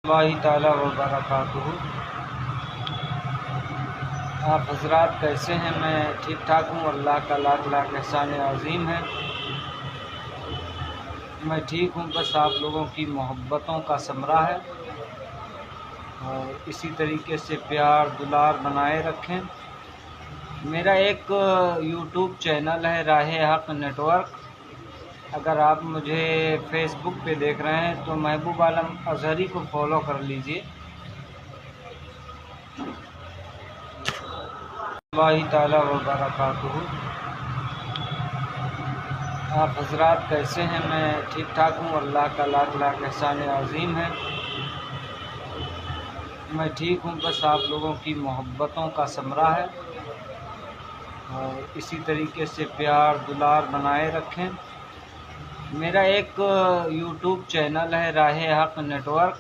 اللہ تعالیٰ وبرکاتہ۔ آپ حضرات کیسے ہیں؟ میں ٹھیک ٹھاک ہوں، اللہ کا لاکھ لاکھ احسان عظیم ہے۔ میں ٹھیک ہوں، بس آپ لوگوں کی محبتوں کا ثمرہ ہے، اور اسی طریقے سے پیار دلار بنائے رکھیں۔ میرا ایک یوٹیوب چینل ہے راہ حق نیٹ ورک، اگر آپ مجھے فیس بک پہ دیکھ رہے ہیں تو محبوب عالم اظہری کو فالو کر لیجئے۔ اللہ تعالیٰ وبرکاتہ۔ آپ حضرات کیسے ہیں؟ میں ٹھیک ٹھاک ہوں، اللہ کا لاکھ لاکھ احسان عظیم ہے۔ میں ٹھیک ہوں، بس آپ لوگوں کی محبتوں کا ثمرہ ہے، اور اسی طریقے سے پیار دلار بنائے رکھیں۔ میرا ایک یوٹیوب چینل ہے راہ حق نیٹ ورک،